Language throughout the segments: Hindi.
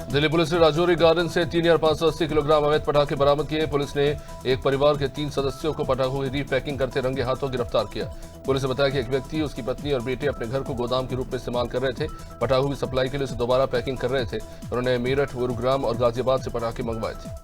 दिल्ली पुलिस ने राजौरी गार्डन से 3,580 किलोग्राम अवैध पटाखे बरामद किए। पुलिस ने एक परिवार के 3 सदस्यों को पटाखों की रीपैकिंग करते रंगे हाथों गिरफ्तार किया। पुलिस ने बताया कि एक व्यक्ति, उसकी पत्नी और बेटे अपने घर को गोदाम के रूप में इस्तेमाल कर रहे थे। पटाखों की सप्लाई के लिए उसे दोबारा पैकिंग कर रहे थे। उन्होंने मेरठ, गुरुग्राम और गाजियाबाद से पटाखे मंगवाए थे।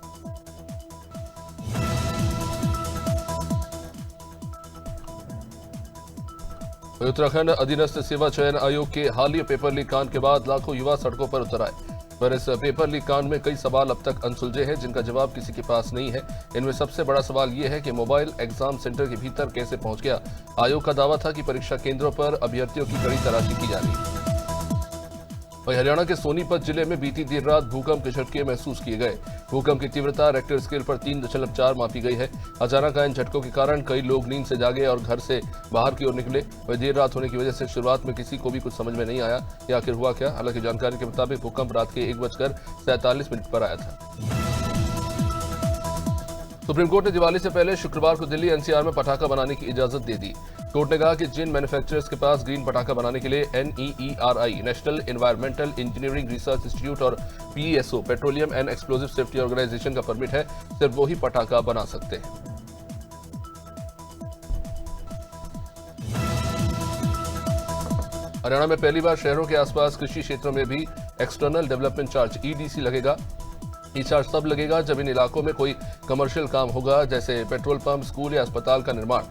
उत्तराखंड अधीनस्थ सेवा चयन आयोग के हालिया पेपर लीक कांड के बाद लाखों युवा सड़कों पर उतर आए। पर इस पेपर लीक कांड में कई सवाल अब तक अनसुलझे हैं, जिनका जवाब किसी के पास नहीं है। इनमें सबसे बड़ा सवाल यह है कि मोबाइल एग्जाम सेंटर के भीतर कैसे पहुंच गया। आयोग का दावा था कि परीक्षा केंद्रों पर अभ्यर्थियों की कड़ी तलाशी की जा रही है। वहीं हरियाणा के सोनीपत जिले में बीती देर रात भूकंप के झटके महसूस किए गए। भूकंप की तीव्रता रेक्टर स्केल पर 3.4 मापी गई है। अचानक आए इन झटकों के कारण कई लोग नींद से जागे और घर से बाहर की ओर निकले। वहीं देर रात होने की वजह से शुरुआत में किसी को भी कुछ समझ में नहीं आया कि आखिर हुआ क्या। हालांकि जानकारी के मुताबिक भूकंप रात के 1:47 पर आया था। सुप्रीम कोर्ट ने दिवाली से पहले शुक्रवार को दिल्ली एनसीआर में पटाखा बनाने की इजाजत दे दी। कोर्ट ने कहा कि जिन मैन्युफैक्चरर्स के पास ग्रीन पटाखा बनाने के लिए NEERI national environmental engineering research institute और PESO petroleum and explosive safety organisation का परमिट है, सिर्फ वही पटाखा बना सकते हैं। हरियाणा में पहली बार शहरों के आसपास कृषि क्षेत्रों में भी एक्सटर्नल डेवलपमेंट चार्ज EDC लगेगा। ये चार्ज तब लगेगा जब इन इलाकों में कोई कमर्शियल काम होगा, जैसे पेट्रोल पंप, स्कूल या अस्पताल का निर्माण।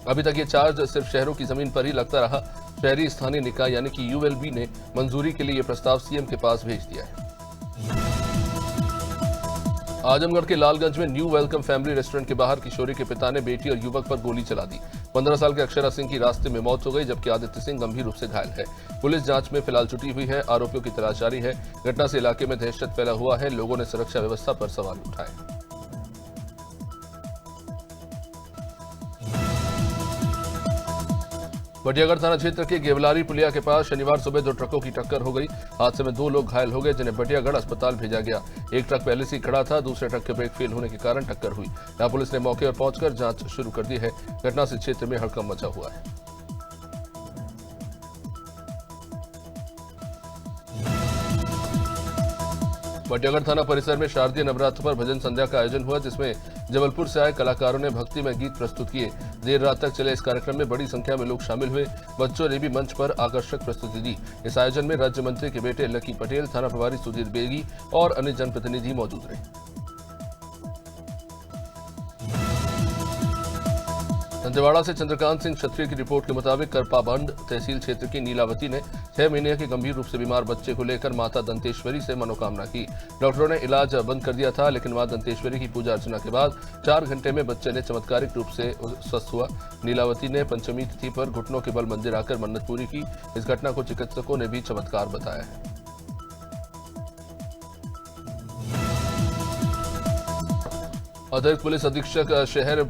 अभी तक ये चार्ज सिर्फ शहरों की जमीन पर ही लगता रहा। शहरी स्थानीय निकाय यानी कि ULB ने मंजूरी के लिए ये प्रस्ताव CM के पास भेज दिया है। आजमगढ़ के लालगंज में न्यू वेलकम फैमिली रेस्टोरेंट के बाहर किशोरी के पिता ने बेटी और युवक पर गोली चला दी। 15 साल के अक्षरा सिंह की रास्ते में मौत हो गई, जबकि आदित्य सिंह गंभीर रूप से घायल है। पुलिस जांच में फिलहाल जुटी हुई है। आरोपियों की तलाश जारी है। घटना से इलाके में दहशत फैला हुआ है। लोगों ने सुरक्षा व्यवस्था पर सवाल उठाए। बटियागढ़ थाना क्षेत्र के गेवलारी पुलिया के पास शनिवार सुबह 2 ट्रकों की टक्कर हो गई। हादसे में 2 लोग घायल हो गए, जिन्हें बटियागढ़ अस्पताल भेजा गया। एक ट्रक पहले से ही खड़ा था, दूसरे ट्रक के ब्रेक फेल होने के कारण टक्कर हुई। यहां पुलिस ने मौके पर पहुंचकर जांच शुरू कर दी है। घटना से क्षेत्र में हड़कंप मचा हुआ है। बटियागढ़ थाना परिसर में शारदीय नवरात्र पर भजन संध्या का आयोजन हुआ, जिसमें जबलपुर से आए कलाकारों ने भक्तिमय गीत प्रस्तुत किए। देर रात तक चले इस कार्यक्रम में बड़ी संख्या में लोग शामिल हुए। बच्चों ने भी मंच पर आकर्षक प्रस्तुति दी। इस आयोजन में राज्य मंत्री के बेटे लकी पटेल, थाना प्रभारी सुधीर बेगी और अन्य जनप्रतिनिधि मौजूद रहे। दंतेवाड़ा से चंद्रकांत सिंह क्षत्रिय की रिपोर्ट के मुताबिक करपाबंड तहसील क्षेत्र की नीलावती ने 6 महीने के गंभीर रूप से बीमार बच्चे को लेकर माता दंतेश्वरी से मनोकामना की। डॉक्टरों ने इलाज बंद कर दिया था, लेकिन मां दंतेश्वरी की पूजा अर्चना के बाद 4 घंटे में बच्चे ने चमत्कारिक रूप से स्वस्थ हुआ। नीलावती ने पंचमी तिथि पर घुटनों के बल मंदिर आकर मन्नत पूरी की। इस घटना को चिकित्सकों ने भी चमत्कार बताया है। अतिरिक्त पुलिस अधीक्षक शहर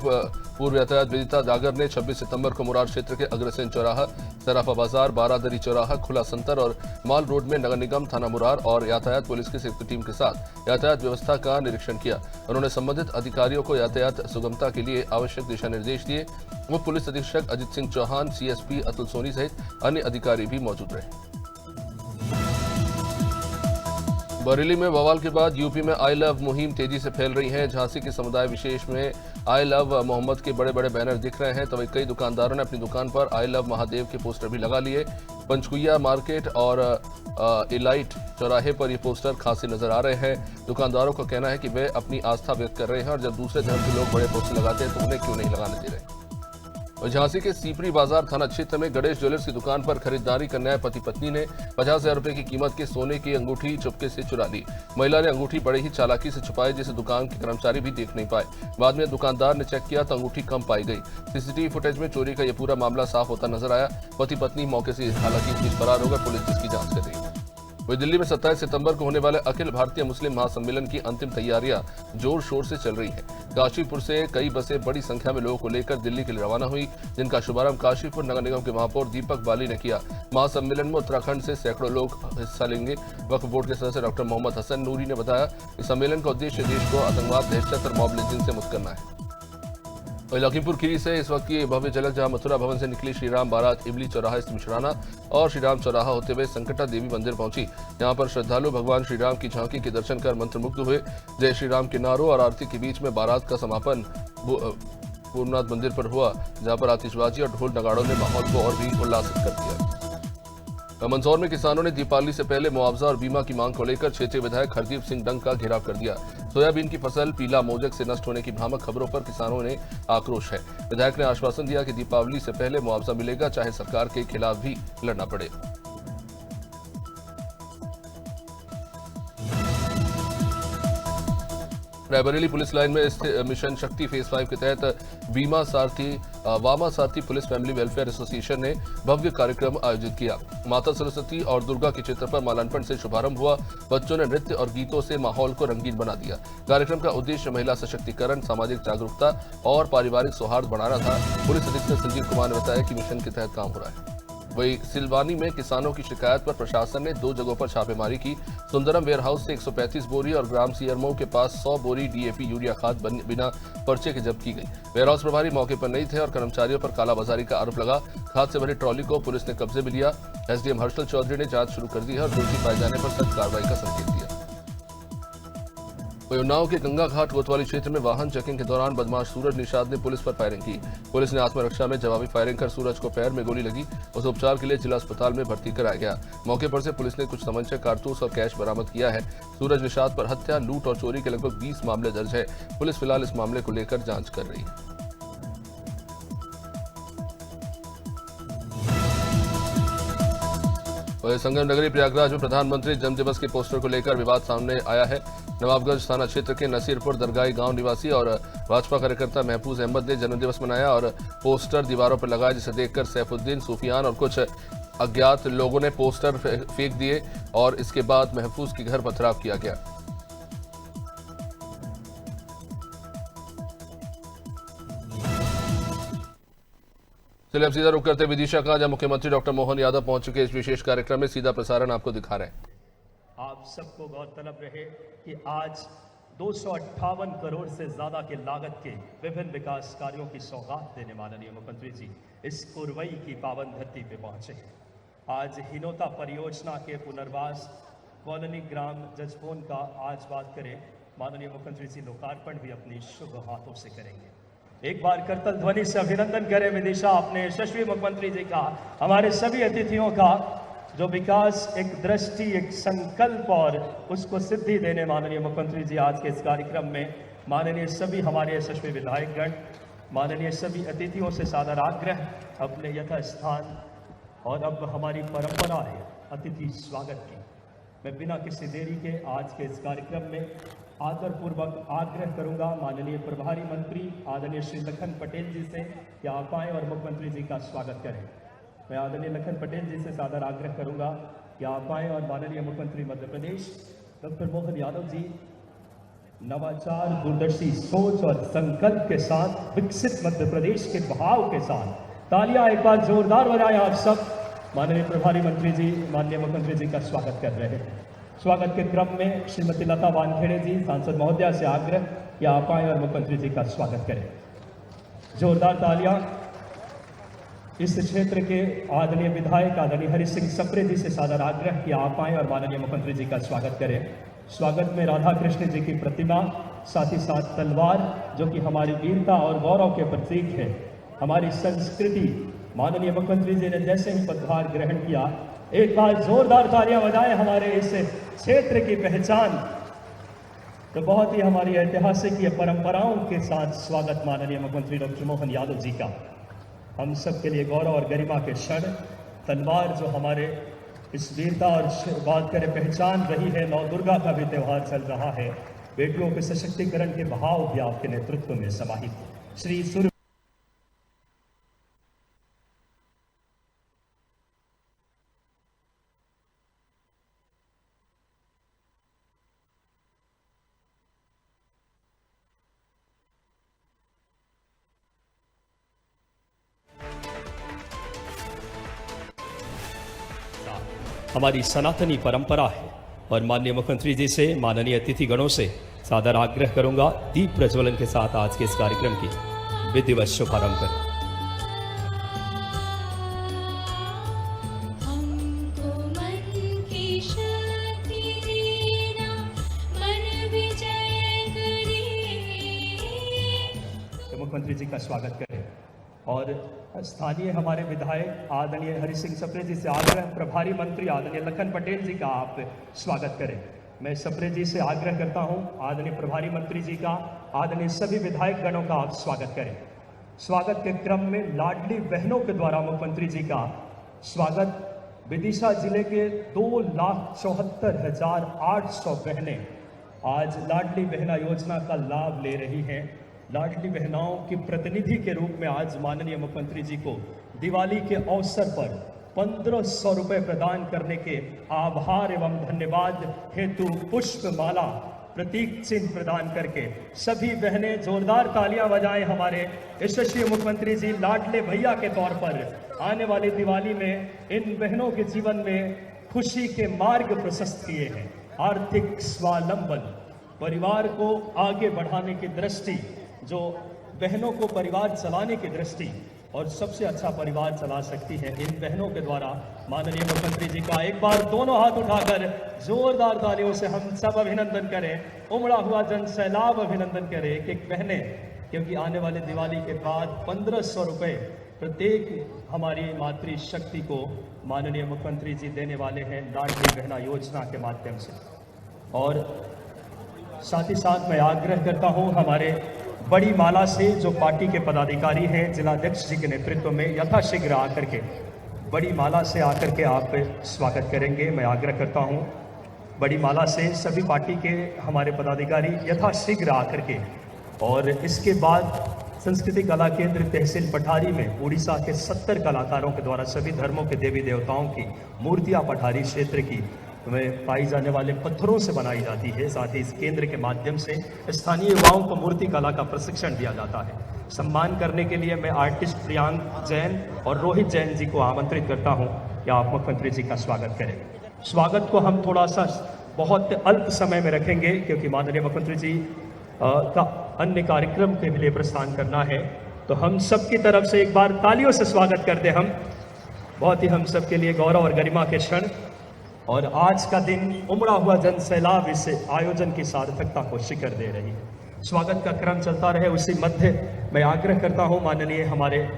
पूर्व यातायात विदिता जागर ने 26 सितंबर को मुरार क्षेत्र के अग्रसेन चौराहा, सराफा बाजार, बारादरी चौराहा, खुला संतर और माल रोड में नगर निगम, थाना मुरार और यातायात पुलिस की संयुक्त टीम के साथ यातायात व्यवस्था का निरीक्षण किया। उन्होंने संबंधित अधिकारियों को यातायात सुगमता के लिए आवश्यक दिशा निर्देश दिए। उप पुलिस अधीक्षक अजित सिंह चौहान, CSP अतुल सोनी सहित अन्य अधिकारी भी मौजूद रहे। बरेली में बवाल के बाद यूपी में आई लव मुहिम तेजी से फैल रही है। झांसी के समुदाय विशेष में आई लव मोहम्मद के बड़े बड़े बैनर दिख रहे हैं, तो वहीं कई दुकानदारों ने अपनी दुकान पर आई लव महादेव के पोस्टर भी लगा लिए। पंचकुइया मार्केट और इलाइट चौराहे पर ये पोस्टर खासे नजर आ रहे हैं। दुकानदारों का कहना है कि वे अपनी आस्था व्यक्त कर रहे हैं और जब दूसरे धर्म के लोग बड़े पोस्टर लगाते हैं तो उन्हें क्यों नहीं लगाने दे रहे। और झांसी के सीपरी बाजार थाना क्षेत्र में गणेश ज्वेलर्स की दुकान पर खरीदारी करने आए पति पत्नी ने 50,000 रुपए की कीमत के सोने की अंगूठी चुपके से चुरा ली। महिला ने अंगूठी बड़े ही चालाकी से छुपाई, जिसे दुकान के कर्मचारी भी देख नहीं पाए। बाद में दुकानदार ने चेक किया तो अंगूठी कम पाई गई। CCTV फुटेज में चोरी का यह पूरा मामला साफ होता नजर आया। पति पत्नी मौके से हालांकि इस बीच फरार हो गए। पुलिस इसकी जांच कर रही है। वही दिल्ली में 27 सितंबर को होने वाले अखिल भारतीय मुस्लिम महासम्मेलन की अंतिम तैयारियां जोर शोर से चल रही है। काशीपुर से कई बसें बड़ी संख्या में लोगों को लेकर दिल्ली के लिए रवाना हुई, जिनका शुभारंभ काशीपुर नगर निगम के महापौर दीपक बाली ने किया। महासम्मेलन में उत्तराखंड से सैकड़ों लोग हिस्सा लेंगे। वक्फ बोर्ड के सदस्य डॉक्टर मोहम्मद हसन नूरी ने बताया कि सम्मेलन का उद्देश्य देश को आतंकवाद, दहशत और मॉब लिंचिंग से मुक्त करना है। वहीं लखीमपुर खीरी से इस वक्त की भव्य झलक, जहां मथुरा भवन से निकली श्रीराम बारात इमली चौराहा स्थित मिश्राना और श्रीराम चौराहा होते हुए संकटा देवी मंदिर पहुंची। यहां पर श्रद्धालु भगवान श्रीराम की झांकी के दर्शन कर मंत्रमुग्ध हुए। जय श्रीराम के नारों और आरती के बीच में बारात का समापन भूमनाथ मंदिर पर हुआ, जहां पर आतिशबाजी और ढोल नगाड़ों ने माहौल को और भी उल्लासित कर दिया। मंदसौर में किसानों ने दीपावली से पहले मुआवजा और बीमा की मांग को लेकर क्षेत्रीय विधायक हरदीप सिंह डंग का घेराव कर दिया। सोयाबीन की फसल पीला मोजक से नष्ट होने की भ्रामक खबरों पर किसानों ने आक्रोश है। विधायक ने आश्वासन दिया कि दीपावली से पहले मुआवजा मिलेगा, चाहे सरकार के खिलाफ भी लड़ना पड़े। रायबरेली पुलिस लाइन में स्थित मिशन शक्ति फेज 5 के तहत वामा सारथी पुलिस फैमिली वेलफेयर एसोसिएशन ने भव्य कार्यक्रम आयोजित किया। माता सरस्वती और दुर्गा के चित्र पर माल्यार्पण से शुभारंभ हुआ। बच्चों ने नृत्य और गीतों से माहौल को रंगीन बना दिया। कार्यक्रम का उद्देश्य महिला सशक्तिकरण, सामाजिक जागरूकता और पारिवारिक सौहार्द बढ़ाना था। पुलिस अधीक्षक संजीव कुमार ने बताया कि मिशन के तहत काम हो रहा है। वहीं सिलवानी में किसानों की शिकायत पर प्रशासन ने 2 जगहों पर छापेमारी की। सुंदरम वेयरहाउस से 135 बोरी और ग्राम सीएमओ के पास 100 बोरी डीएपी यूरिया खाद बिना पर्चे के जब्त की गई। वेयरहाउस प्रभारी मौके पर नहीं थे और कर्मचारियों पर कालाबाजारी का आरोप लगा। खाद से भरी ट्रॉली को पुलिस ने कब्जे में लिया। एसडीएम हर्षल चौधरी ने जांच शुरू कर दी है और दोषी पाए जाने पर सख्त कार्रवाई का संकेत दिया। वहीं उन्नाव के गंगा घाट कोतवाली क्षेत्र में वाहन चेकिंग के दौरान बदमाश सूरज निषाद ने पुलिस पर फायरिंग की। पुलिस ने आत्मरक्षा में जवाबी फायरिंग कर सूरज को पैर में गोली लगी। उसे उपचार के लिए जिला अस्पताल में भर्ती कराया गया। मौके पर से पुलिस ने कुछ तमंचे, कारतूस और कैश बरामद किया है। सूरज निषाद पर हत्या, लूट और चोरी के लगभग 20 मामले दर्ज है। पुलिस फिलहाल इस मामले को लेकर जांच कर रही है। संगम नगरी प्रयागराज में प्रधानमंत्री जन्म दिवस के पोस्टर को लेकर विवाद सामने आया है। नवाबगंज थाना क्षेत्र के नसीरपुर दरगाही गांव निवासी और भाजपा कार्यकर्ता महफूज अहमद ने जन्मदिवस मनाया और पोस्टर दीवारों पर लगाया, जिसे देखकर सैफुद्दीन, सूफियान और कुछ अज्ञात लोगों ने पोस्टर फेंक दिए और इसके बाद महफूज के घर पथराव किया गया। चलिए अब सीधा रुक करते विदिशा का, जहां मुख्यमंत्री डॉक्टर मोहन यादव पहुंच चुके इस विशेष कार्यक्रम में सीधा प्रसारण आपको दिखा रहे हैं। आप सबको गौरतलब रहे कि आज 258 करोड़ से ज्यादा की लागत के विभिन्न विकास कार्यों की सौगात देने माननीय मुख्यमंत्री जी इस कुरवई की पावन धरती पे पहुंचे हैं। आज हिनोता परियोजना के पुनर्वास कॉलोनी ग्राम जजपोन का आज बात करें, माननीय मुख्यमंत्री जी लोकार्पण भी अपनी शुभ हाथों से करेंगे। एक बार करतल ध्वनि से अभिनंदन करें विदिशा अपने यशस्वी मुख्यमंत्री जी का, हमारे सभी अतिथियों का, जो विकास एक दृष्टि, एक संकल्प और उसको सिद्धि देने माननीय मुख्यमंत्री जी आज के इस कार्यक्रम में। माननीय सभी हमारे यशस्वी विधायकगण, माननीय सभी अतिथियों से सादर आग्रह अपने यथास्थान, और अब हमारी परंपरा है अतिथि स्वागत की। मैं बिना किसी देरी के आज के इस कार्यक्रम में आदरपूर्वक आग्रह करूंगा माननीय प्रभारी मंत्री आदरणीय श्री लखन पटेल जी से कि आप आएं और मुख्यमंत्री जी का स्वागत करें। मैं आदरणीय लखन पटेल जी से सादर आग्रह करूंगा कि आप आएं और माननीय मुख्यमंत्री मध्य प्रदेश डॉक्टर मोहन यादव जी नवाचार, दूरदर्शी सोच और संकल्प के साथ विकसित मध्य प्रदेश के भाव के साथ तालियां एक बार जोरदार बजाएं आप सब। माननीय प्रभारी मंत्री जी माननीय मुख्यमंत्री जी का स्वागत कर रहे हैं। स्वागत के क्रम में श्रीमती लता वानखेड़े जी सांसद महोदया से आग्रह कि आप आएं और मुख्यमंत्री जी का स्वागत करें। जोरदार तालियां इस क्षेत्र के आदरणीय विधायक आदरणीय हरि सिंह सप्रे जी से सादर आग्रह कि आप आएं और माननीय मुख्यमंत्री जी का स्वागत करें। स्वागत में राधा कृष्ण जी की प्रतिमा, साथ ही साथ तलवार जो कि हमारी वीरता और गौरव के प्रतीक है, हमारी संस्कृति। माननीय मुख्यमंत्री जी ने जैसे ही पदभार ग्रहण किया, एक बार जोरदार तालियां बजाएं हमारे इस क्षेत्र की पहचान। तो बहुत ही हमारी ऐतिहासिक ये परंपराओं के साथ स्वागत माननीय मुख्यमंत्री डॉक्टर मोहन यादव जी का। हम सब के लिए गौरव और गरिमा के क्षण। तलवार जो हमारे इस वीरता और बात करें पहचान रही है, नौ दुर्गा का भी त्यौहार चल रहा है। बेटियों के सशक्तिकरण के भाव भी आपके नेतृत्व में समाहित। श्री सूर्य हमारी सनातनी परंपरा है और माननीय मुख्यमंत्री जी से, माननीय अतिथि गणों से सादर आग्रह करूंगा दीप प्रज्वलन के साथ आज के इस कार्यक्रम की विधिवत शुभारंभ करें। हमको मन की शक्ति देना, मन विजय करे। तो मुख्यमंत्री जी का स्वागत करें और स्थानीय हमारे विधायक आदरणीय हरि सिंह सप्रे जी से आग्रह, प्रभारी मंत्री आदरणीय लखन पटेल जी का आप स्वागत करें। मैं सप्रे जी से आग्रह करता हूं, आदरणीय प्रभारी मंत्री जी का, आदरणीय सभी विधायक गणों का आप स्वागत करें। स्वागत के क्रम में लाडली बहनों के द्वारा मुख्यमंत्री जी का स्वागत। विदिशा जिले के 2,74,800 बहनें आज लाडली बहना योजना का लाभ ले रही हैं। लाडली बहनाओं की प्रतिनिधि के रूप में आज माननीय मुख्यमंत्री जी को दिवाली के अवसर पर 1,500 रुपए प्रदान करने के आभार एवं धन्यवाद हेतु पुष्प माला प्रतीक चिन्ह प्रदान करके सभी बहनें जोरदार तालियां बजाएं हमारे यशस्वी मुख्यमंत्री जी लाडले भैया के तौर पर। आने वाली दिवाली में इन बहनों के जीवन में खुशी के मार्ग प्रशस्त किए हैं। आर्थिक स्वावलंबन, परिवार को आगे बढ़ाने की दृष्टि, जो बहनों को परिवार चलाने की दृष्टि और सबसे अच्छा परिवार चला सकती है, इन बहनों के द्वारा माननीय मुख्यमंत्री जी का एक बार दोनों हाथ उठाकर जोरदार तालियों से हम सब अभिनंदन करें, उमड़ा हुआ जन सैलाब अभिनंदन करें। एक बहनें, क्योंकि आने वाले दिवाली के बाद 1,500 रुपए प्रत्येक हमारी मातृ शक्ति को माननीय मुख्यमंत्री जी देने वाले हैं लाडली बहना योजना के माध्यम से। और साथ ही साथ मैं आग्रह करता हूं हमारे बड़ी माला से जो पार्टी के पदाधिकारी हैं जिलाध्यक्ष जी के नेतृत्व में यथाशीघ्र आकर के बड़ी माला से आकर के आप स्वागत करेंगे। मैं आग्रह करता हूं बड़ी माला से सभी पार्टी के हमारे पदाधिकारी यथाशीघ्र आकर के, और इसके बाद संस्कृति कला केंद्र तहसील पठारी में उड़ीसा के 70 कलाकारों के द्वारा सभी धर्मों के देवी देवताओं की मूर्तियां पठारी क्षेत्र की में पाई जाने वाले पत्थरों से बनाई जाती है। साथ ही इस केंद्र के माध्यम से स्थानीय युवाओं को मूर्ति कला का प्रशिक्षण दिया जाता है। सम्मान करने के लिए मैं आर्टिस्ट प्रियांक जैन और रोहित जैन जी को आमंत्रित करता हूं कि आप मुख्यमंत्री जी का स्वागत करें। स्वागत को हम थोड़ा सा बहुत अल्प समय में रखेंगे क्योंकि माननीय मुख्यमंत्री जी का अन्य कार्यक्रम के लिए प्रस्थान करना है। तो हम सबकी तरफ से एक बार तालियों से स्वागत कर दें हम। बहुत ही हम सबके लिए गौरव और गरिमा के क्षण, और आज का दिन उमड़ा हुआ जन सैलाब इस आयोजन की सार्थकता को शिखर दे रही है। स्वागत का क्रम चलता रहे, उसी मध्य मैं आग्रह करता हूं माननीय हमारे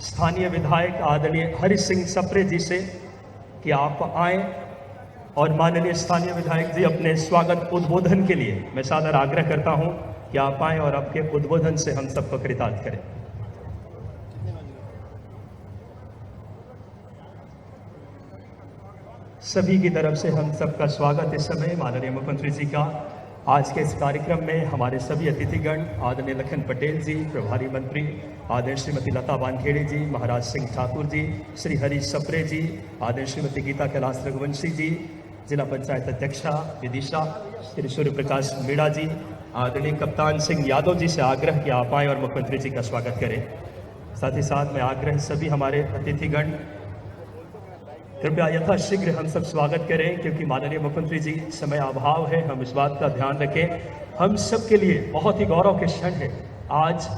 स्थानीय विधायक आदरणीय हरि सिंह सप्रे जी से कि आप आए और माननीय स्थानीय विधायक जी अपने स्वागत उद्बोधन के लिए मैं सादर आग्रह करता हूं कि आप आए और आपके उद्बोधन से हम सबको कृतार्थ करें। सभी की तरफ से हम सबका स्वागत इस समय माननीय मुख्यमंत्री जी का। आज के इस कार्यक्रम में हमारे सभी अतिथिगण आदरणीय लखन पटेल जी, प्रभारी मंत्री आदरणीय श्रीमती लता वानखेड़े जी, महाराज सिंह ठाकुर जी, श्री हरीश सप्रे जी, आदरणीय श्रीमती गीता कैलाश रघुवंशी जी, जिला पंचायत अध्यक्षा विदिशा, श्री सूर्य प्रकाश मीणा जी, आदरणीय कप्तान सिंह यादव जी से आग्रह कि आप आएँ और मुख्यमंत्री जी का स्वागत करें। साथ ही साथ मैं आग्रह सभी हमारे अतिथिगण कृपया यथाशीघ्र हम सब स्वागत करें क्योंकि माननीय मुख्यमंत्री जी समय अभाव है, हम इस बात का ध्यान रखें। हम सब के लिए बहुत ही गौरव के क्षण है। आज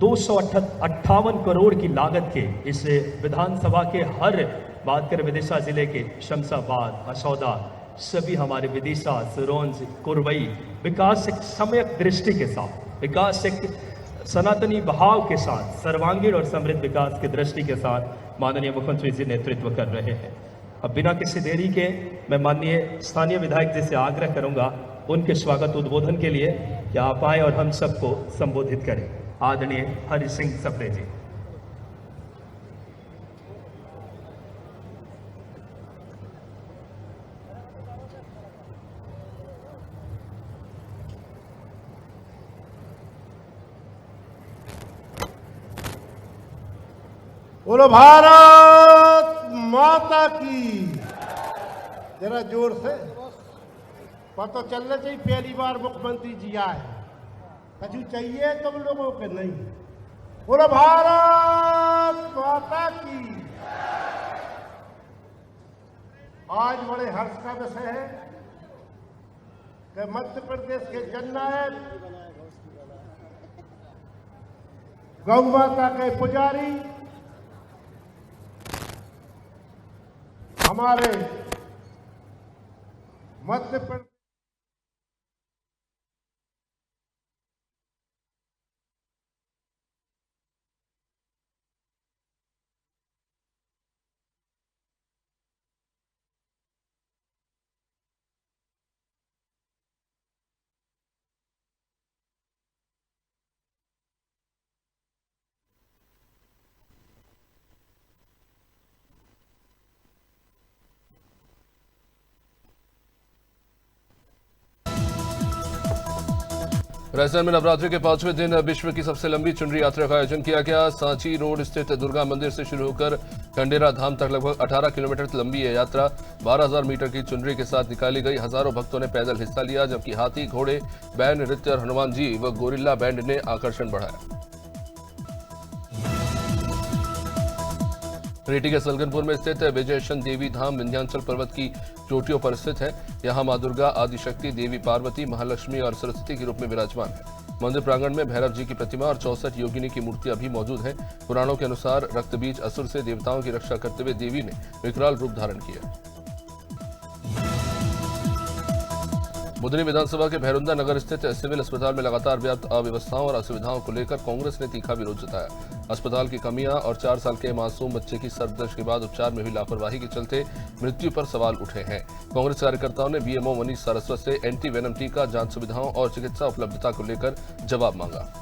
258 करोड़ की लागत के इस विधानसभा के हर बात करें विदिशा जिले के शमशाबाद, असौदा, सभी हमारे विदिशा, सिरोंज, कुरवई विकास एक सम्यक दृष्टि के साथ, विकास एक सनातनी भाव के साथ, सर्वांगीण और समृद्ध विकास की दृष्टि के साथ माननीय मुख्यमंत्री जी नेतृत्व कर रहे हैं। अब बिना किसी देरी के मैं माननीय स्थानीय विधायक जी से आग्रह करूंगा उनके स्वागत उद्बोधन के लिए कि आप आए और हम सबको संबोधित करें। आदरणीय हरि सिंह सप्रे जी। बोलो भारत माता की। जरा जोर से पता चलना चाहिए पहली बार मुख्यमंत्री जी आए, कछु चाहिए तुम लोगों के नहीं। बोलो भारत माता की। आज बड़े हर्ष का विषय है कि मध्य प्रदेश के जननायक गौ माता के पुजारी हमारे मध्य प्रदेश राजस्थान में नवरात्रि के 5वें दिन विश्व की सबसे लंबी चुनरी यात्रा का आयोजन किया गया। सांची रोड स्थित दुर्गा मंदिर से शुरू होकर खंडेरा धाम तक लगभग 18 किलोमीटर लंबी यह यात्रा 12,000 मीटर की चुनरी के साथ निकाली गई। हजारों भक्तों ने पैदल हिस्सा लिया, जबकि हाथी, घोड़े, बैंड नृत्य और हनुमान जी व गोरिल्ला बैंड ने आकर्षण बढ़ाया। रेटी के सलगनपुर में स्थित विजयशन देवी धाम विंध्याचल पर्वत की चोटियों पर स्थित है। यहां मां दुर्गा, आदिशक्ति, देवी पार्वती, महालक्ष्मी और सरस्वती के रूप में विराजमान है। मंदिर प्रांगण में भैरव जी की प्रतिमा और 64 योगिनी की मूर्तियां भी मौजूद हैं। पुराणों के अनुसार रक्तबीज असुर से देवताओं की रक्षा करते हुए देवी ने विकराल रूप धारण किया। बुधनी विधानसभा के भैरुंदा नगर स्थित सिविल अस्पताल में लगातार व्याप्त अव्यवस्थाओं और असुविधाओं को लेकर कांग्रेस ने तीखा विरोध जताया। अस्पताल की कमियां और 4 साल के मासूम बच्चे की सर्पदंश के बाद उपचार में हुई लापरवाही के चलते मृत्यु पर सवाल उठे हैं। कांग्रेस कार्यकर्ताओं ने बीएमओ मनीष सारस्वत से एंटी वेनम टीका, जांच सुविधाओं और चिकित्सा उपलब्धता को लेकर जवाब मांगा।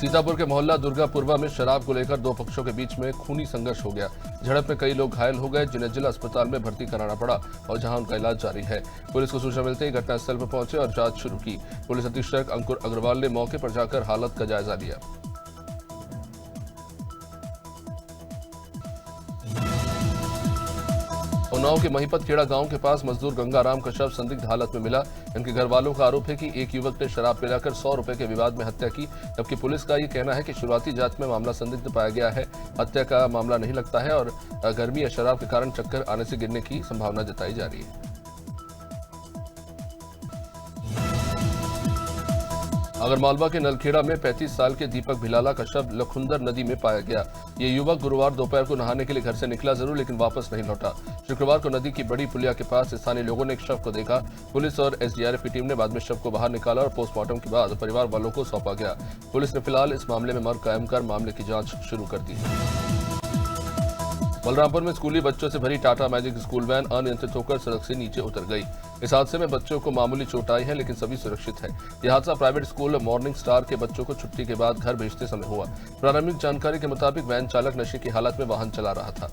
सीतापुर के मोहल्ला दुर्गापुरवा में शराब को लेकर 2 पक्षों के बीच में खूनी संघर्ष हो गया। झड़प में कई लोग घायल हो गए, जिन्हें जिला अस्पताल में भर्ती कराना पड़ा और जहां उनका इलाज जारी है। पुलिस को सूचना मिलते ही घटनास्थल पर पहुंचे और जांच शुरू की। पुलिस अधीक्षक अंकुर अग्रवाल ने मौके पर जाकर हालत का जायजा लिया। उन्नाव के महिपत खेड़ा गांव के पास मजदूर गंगाराम का शव संदिग्ध हालत में मिला। इनके घर वालों का आरोप है कि एक युवक ने शराब पिलाकर 100 रुपए के विवाद में हत्या की, जबकि पुलिस का ये कहना है कि शुरुआती जांच में मामला संदिग्ध पाया गया है। हत्या का मामला नहीं लगता है और गर्मी या शराब के कारण चक्कर आने से गिरने की संभावना जताई जा रही है। आगरमालवा के नलखेड़ा में 35 साल के दीपक भिलाला का शव लखुंदर नदी में पाया गया। ये युवक गुरुवार दोपहर को नहाने के लिए घर से निकला जरूर, लेकिन वापस नहीं लौटा। शुक्रवार को नदी की बड़ी पुलिया के पास स्थानीय लोगों ने एक शव को देखा। पुलिस और एसडीआरएफ की टीम ने बाद में शव को बाहर निकाला और पोस्टमार्टम के बाद परिवार वालों को सौंपा गया। पुलिस ने फिलहाल इस मामले में मर्ग कायम कर मामले की जांच शुरू कर दी है। बलरामपुर में स्कूली बच्चों से भरी टाटा मैजिक स्कूल वैन अनियंत्रित होकर सड़क से नीचे उतर गई। इस हादसे में बच्चों को मामूली चोट आई है, लेकिन सभी सुरक्षित है। यह हादसा प्राइवेट स्कूल मॉर्निंग स्टार के बच्चों को छुट्टी के बाद घर भेजते समय हुआ। प्रारंभिक जानकारी के मुताबिक वैन चालक नशे की हालत में वाहन चला रहा था।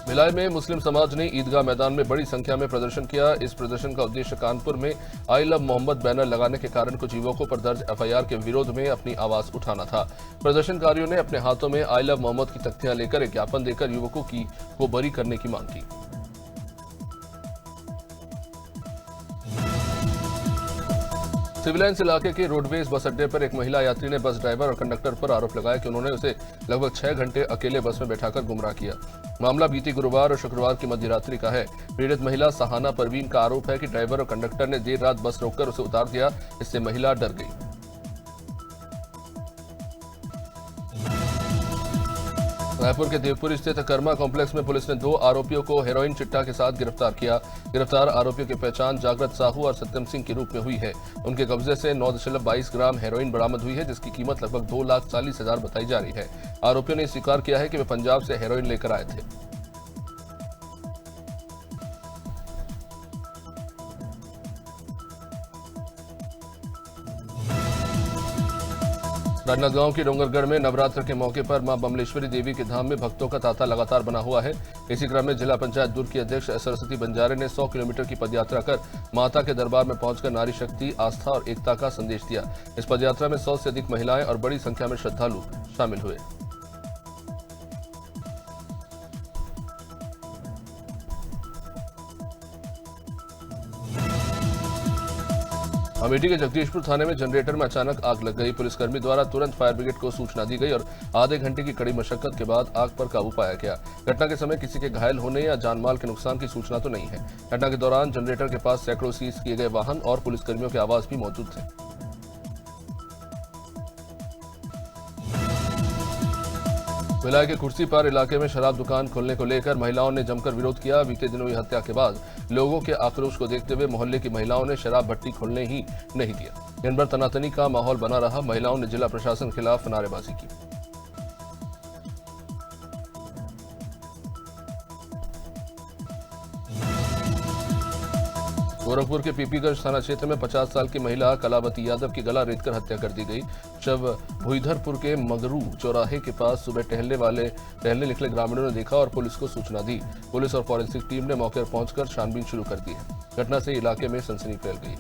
भिलाई में मुस्लिम समाज ने ईदगाह मैदान में बड़ी संख्या में प्रदर्शन किया। इस प्रदर्शन का उद्देश्य कानपुर में आई लव मोहम्मद बैनर लगाने के कारण कुछ युवकों पर दर्ज एफआईआर के विरोध में अपनी आवाज उठाना था। प्रदर्शनकारियों ने अपने हाथों में आई लव मोहम्मद की तख्तियां लेकर एक ज्ञापन देकर युवकों को बरी करने की मांग की। सिविल लाइन्स इलाके के रोडवेज बस अड्डे पर एक महिला यात्री ने बस ड्राइवर और कंडक्टर पर आरोप लगाया कि उन्होंने उसे लगभग 6 घंटे अकेले बस में बैठाकर गुमराह किया। मामला बीती गुरुवार और शुक्रवार की मध्यरात्रि का है। पीड़ित महिला सहाना परवीन का आरोप है कि ड्राइवर और कंडक्टर ने देर रात बस रोककर उसे उतार दिया। इससे महिला डर गई। रायपुर के देवपुरी स्थित कर्मा कॉम्प्लेक्स में पुलिस ने 2 आरोपियों को हेरोइन चिट्टा के साथ गिरफ्तार किया। गिरफ्तार आरोपियों की पहचान जागृत साहू और सत्यम सिंह के रूप में हुई है। उनके कब्जे से 9.22 ग्राम हेरोइन बरामद हुई है, जिसकी कीमत लगभग 2,40,000 बताई जा रही है। आरोपियों ने स्वीकार किया है कि वे पंजाब से हेरोइन लेकर आए थे। राजनांदगांव के डोंगरगढ़ में नवरात्र के मौके पर मां बमलेश्वरी देवी के धाम में भक्तों का तांता लगातार बना हुआ है। इसी क्रम में जिला पंचायत दुर्ग की अध्यक्ष सरस्वती बंजारे ने 100 किलोमीटर की पदयात्रा कर माता के दरबार में पहुंचकर नारी शक्ति, आस्था और एकता का संदेश दिया। इस पदयात्रा में 100 से अधिक महिलाएं और बड़ी संख्या में श्रद्धालु शामिल हुए। अमेठी के जगदीशपुर थाने में जनरेटर में अचानक आग लग गई। पुलिसकर्मी द्वारा तुरंत फायर ब्रिगेड को सूचना दी गई और आधे घंटे की कड़ी मशक्कत के बाद आग पर काबू पाया गया। घटना के समय किसी के घायल होने या जानमाल के नुकसान की सूचना तो नहीं है। घटना के दौरान जनरेटर के पास सैकड़ों सीज किए गए वाहन और पुलिसकर्मियों के आवास भी मौजूद थे। भिलाई के कुर्सी पार इलाके में शराब दुकान खोलने को लेकर महिलाओं ने जमकर विरोध किया। बीते दिनों हुई हत्या के बाद लोगों के आक्रोश को देखते हुए मोहल्ले की महिलाओं ने शराब भट्टी खोलने ही नहीं दिया। दिन भर तनातनी का माहौल बना रहा। महिलाओं ने जिला प्रशासन के खिलाफ नारेबाजी की। गोरखपुर के पीपीगंज थाना क्षेत्र में 50 साल की महिला कलावती यादव की गला रेतकर हत्या कर दी गई। शव भुईधरपुर के मगरू चौराहे के पास सुबह टहलने निकले ग्रामीणों ने देखा और पुलिस को सूचना दी। पुलिस और फॉरेंसिक टीम ने मौके पर पहुंचकर छानबीन शुरू कर दी है। घटना से इलाके में सनसनी फैल गई।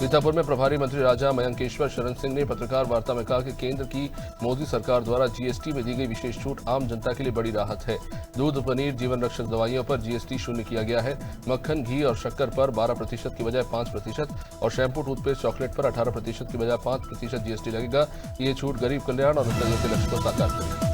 सीतापुर में प्रभारी मंत्री राजा मयंकेश्वर शरण सिंह ने पत्रकार वार्ता में कहा कि केंद्र की मोदी सरकार द्वारा जीएसटी में दी गई विशेष छूट आम जनता के लिए बड़ी राहत है। दूध, पनीर, जीवन रक्षक दवाइयों पर जीएसटी शून्य किया गया है। मक्खन, घी और शक्कर पर 12% की बजाय 5% और शैम्पू, टूथपेस्ट, चॉकलेट पर 18% की बजाय 5% जीएसटी लगेगा। ये छूट गरीब कल्याण और उत्तरदायित्व के लक्ष्य को साकार करेगी।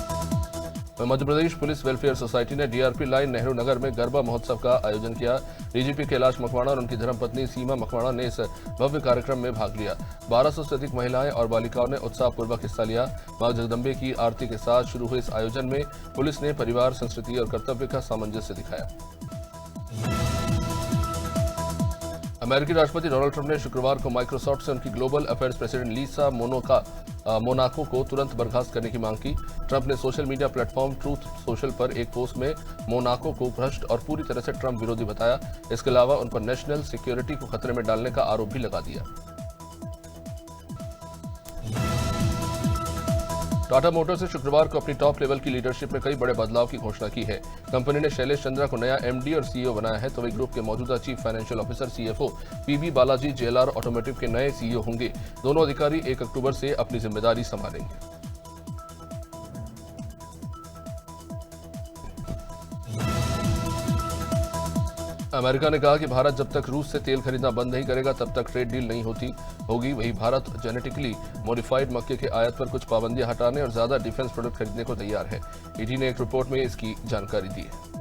Madhya Pradesh police welfare society ने डीआरपी लाइन नेहरू नगर में गरबा महोत्सव का आयोजन किया। डीजीपी कैलाश मकवाणा और उनकी धर्मपत्नी सीमा मकवाणा ने इस भव्य कार्यक्रम में भाग लिया। 1200 से अधिक महिलाएं और बालिकाओं ने उत्साहपूर्वक हिस्सा लिया। मां जगदम्बे की आरती के साथ शुरू हुए इस आयोजन में पुलिस ने परिवार, संस्कृति और कर्तव्य का सामंजस्य दिखाया। अमेरिकी राष्ट्रपति डोनाल्ड ट्रंप ने शुक्रवार को माइक्रोसॉफ्ट से उनकी ग्लोबल अफेयर्स प्रेसिडेंट लीसा मोनाको को तुरंत बर्खास्त करने की मांग की। ट्रंप ने social media platform truth social पर एक पोस्ट में मोनाको को भ्रष्ट और पूरी तरह से ट्रंप विरोधी बताया। इसके अलावा उन पर नेशनल सिक्योरिटी को खतरे में डालने का आरोप भी लगा दिया। टाटा मोटर्स ने शुक्रवार को अपनी टॉप लेवल की लीडरशिप में कई बड़े बदलाव की घोषणा की है। कंपनी ने शैलेश चंद्रा को नया एमडी और सीईओ बनाया है, तो वही ग्रुप के मौजूदा chief financial officer CFO PB Balaji JLR automotive के नए सीईओ होंगे। दोनों अधिकारी 1 अक्टूबर से अपनी जिम्मेदारी संभालेंगे। अमेरिका ने कहा कि भारत जब तक रूस से तेल खरीदना बंद नहीं करेगा तब तक ट्रेड डील नहीं होगी। वही भारत जेनेटिकली मॉडिफाइड मक्के के आयात पर कुछ पाबंदियां हटाने और ज्यादा डिफेंस प्रोडक्ट खरीदने को तैयार है। ईडी ने एक रिपोर्ट में इसकी जानकारी दी है।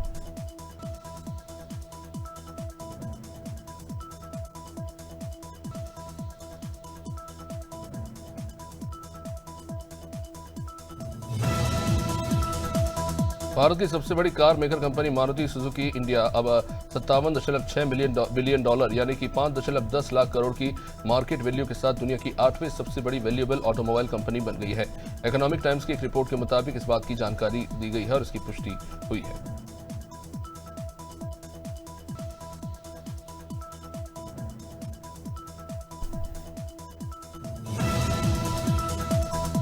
भारत की सबसे बड़ी car maker company Maruti Suzuki India अब 57.6 बिलियन डॉलर यानी कि 5.10 लाख करोड़ की मार्केट वैल्यू के साथ दुनिया की 8वीं सबसे बड़ी वैल्यूएबल ऑटोमोबाइल कंपनी बन गई है। इकोनॉमिक टाइम्स की एक रिपोर्ट के मुताबिक इस बात की जानकारी दी गई है और इसकी पुष्टि हुई है।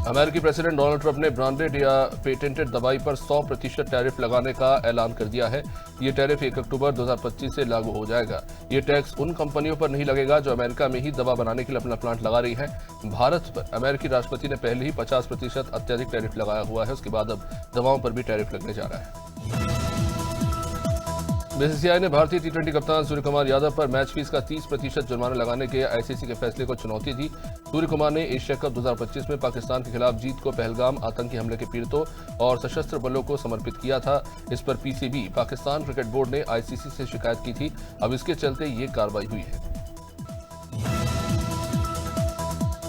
अमेरिकी प्रेसिडेंट डोनाल्ड ट्रंप ने ब्रांडेड या पेटेंटेड दवाई पर 100% टैरिफ लगाने का ऐलान कर दिया है। ये टैरिफ 1 अक्टूबर 2025 से लागू हो जाएगा। ये टैक्स उन कंपनियों पर नहीं लगेगा जो अमेरिका में ही दवा बनाने के लिए अपना प्लांट लगा रही है। भारत पर अमेरिकी राष्ट्रपति ने पहले ही 50% अत्यधिक टैरिफ लगाया हुआ है। उसके बाद अब दवाओं पर भी टैरिफ लगने जा रहा है। बीसीसीआई ने भारतीय टी20 कप्तान सूर्यकुमार यादव पर मैच फीस का 30% जुर्माना लगाने के आईसीसी के फैसले को चुनौती दी। सूर्यकुमार ने एशिया कप 2025 में पाकिस्तान के खिलाफ जीत को पहलगाम आतंकी हमले के पीड़ितों और सशस्त्र बलों को समर्पित किया था। इस पर पीसीबी पाकिस्तान क्रिकेट बोर्ड ने आईसीसी से शिकायत की थी। अब इसके चलते ये कार्रवाई हुई है।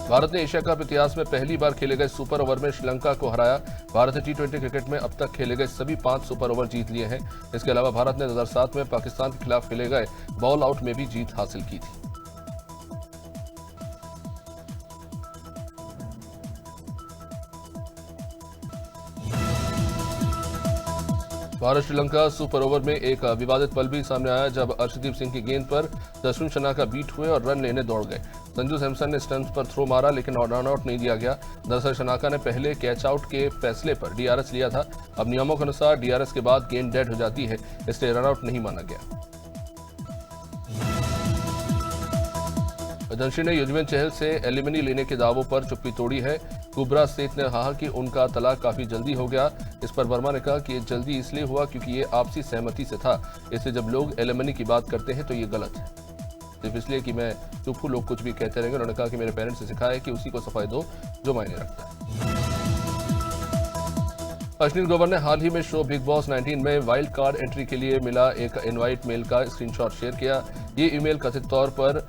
भारत ने एशिया कप इतिहास में पहली बार खेले गए सुपर ओवर में श्रीलंका को हराया। भारत ने टी20 क्रिकेट में अब तक खेले गए सभी 5 सुपर ओवर जीत लिए हैं। इसके अलावा भारत ने 2007 में पाकिस्तान के खिलाफ खेले गए बॉल आउट में भी जीत हासिल की थी। भारत श्रीलंका सुपर ओवर में एक विवादित पल भी सामने आया जब अर्शदीप सिंह की गेंद पर अश्विन शनाका बीट हुए और रन लेने दौड़ गए। संजू सैमसन ने स्टंप्स पर थ्रो मारा लेकिन रन आउट नहीं दिया गया। दरअसल शनाका ने पहले कैच आउट के फैसले पर डीआरएस लिया था। अब नियमों के अनुसार डीआरएस के बाद गेंद डेड हो जाती है, इसलिए रन आउट नहीं माना गया। पद्मश्री ने युजवेंद्र चहल से एलिमनी लेने के दावों पर चुप्पी तोड़ी है। कुबरा सेठ ने कहा कि उनका तलाक काफी जल्दी हो गया। इस पर वर्मा ने कहा कि ये जल्दी इसलिए हुआ क्योंकि ये आपसी सहमति से था। इसलिए जब लोग एलिमनी की बात करते हैं तो ये गलत है। सिर्फ इसलिए कि मैं चुप हूं, लोग कुछ भी कहते रहेंगे। उन्होंने कहा कि मेरे पेरेंट्स ने सिखाया है कि उसी को सफाई दो जो मायने रखता है। अश्विनी ग्रोवर ने हाल ही में शो बिग बॉस 19 में वाइल्ड कार्ड एंट्री के लिए मिला एक इनवाइट मेल का स्क्रीनशॉट शेयर किया। ये ईमेल कथित तौर पर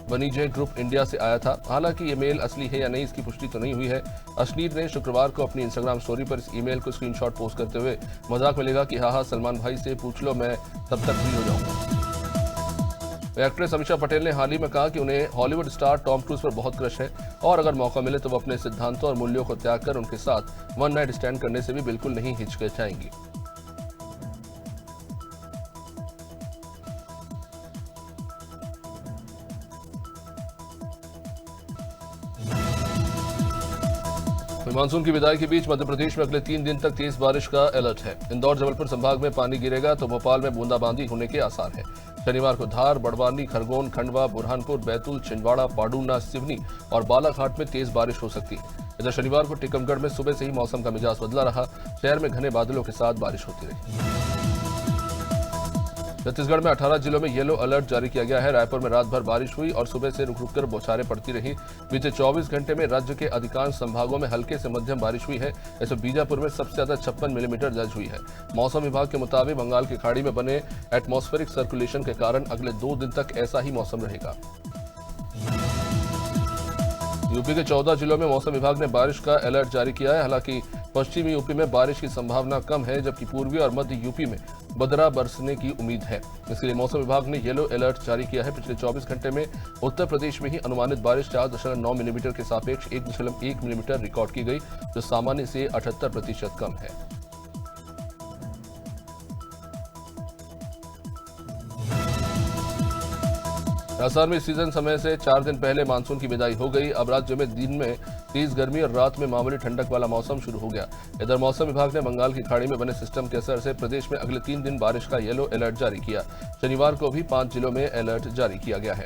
वनीजय ग्रुप इंडिया से आया था। हालांकि ये मेल असली है या नहीं इसकी पुष्टि तो नहीं हुई है। अश्विनी ने शुक्रवार को अपनी इंस्टाग्राम स्टोरी पर इस ईमेल को स्क्रीनशॉट पोस्ट करते हुए मजाक में लिखा कि हाँ सलमान भाई से पूछ लो, मैं तब तक फ्री हो जाऊंगा। एक्ट्रेस अमीषा पटेल ने हाल ही में कहा कि उन्हें हॉलीवुड स्टार टॉम क्रूज पर बहुत क्रश है और अगर मौका मिले तो वो अपने सिद्धांतों और मूल्यों को त्याग कर उनके साथ वन नाइट स्टैंड करने से भी बिल्कुल नहीं हिचकिचाएंगी। मानसून की विदाई के बीच मध्य प्रदेश में अगले 3 दिन तक तेज बारिश का अलर्ट है। इंदौर जबलपुर संभाग में पानी गिरेगा तो भोपाल में बूंदाबांदी होने के आसार है। शनिवार को धार, बड़वानी, खरगोन, खंडवा, बुरहानपुर, बैतूल, छिंदवाड़ा, पाडूना, सिवनी और बालाघाट में तेज बारिश हो सकती है। इधर शनिवार को टीकमगढ़ में सुबह से ही मौसम का मिजाज बदला रहा। शहर में घने बादलों के साथ बारिश होती रही। छत्तीसगढ़ में 18 जिलों में येलो अलर्ट जारी किया गया है। रायपुर में रात भर बारिश हुई और सुबह से रुक रुक कर बौछारें पड़ती रही। बीते 24 घंटे में राज्य के अधिकांश संभागों में हल्के से मध्यम बारिश हुई है। ऐसे बीजापुर में सबसे ज्यादा 56 मिलीमीटर दर्ज हुई है। मौसम विभाग के मुताबिक बंगाल की खाड़ी में बने एटमॉस्फेरिक सर्कुलेशन के कारण अगले 2 दिन तक ऐसा ही मौसम रहेगा। यूपी के 14 जिलों में मौसम विभाग ने बारिश का अलर्ट जारी किया है। हालांकि पश्चिमी यूपी में बारिश की संभावना कम है, जबकि पूर्वी और मध्य यूपी में बदरा बरसने की उम्मीद है। इसके लिए मौसम विभाग ने येलो अलर्ट जारी किया है। पिछले 24 घंटे में उत्तर प्रदेश में ही अनुमानित बारिश 4.9 मिलीमीटर के सापेक्ष 1.1 मिलीमीटर रिकॉर्ड की गई, जो सामान्य से 78% कम है। राजस्थान में सीजन समय से 4 दिन पहले मानसून की विदाई हो गई। अब राज्य में दिन में तेज गर्मी और रात में मामूली ठंडक वाला मौसम शुरू हो गया। इधर मौसम विभाग ने बंगाल की खाड़ी में बने सिस्टम के असर से प्रदेश में अगले 3 दिन बारिश का येलो अलर्ट जारी किया। शनिवार को भी 5 जिलों में अलर्ट जारी किया गया है।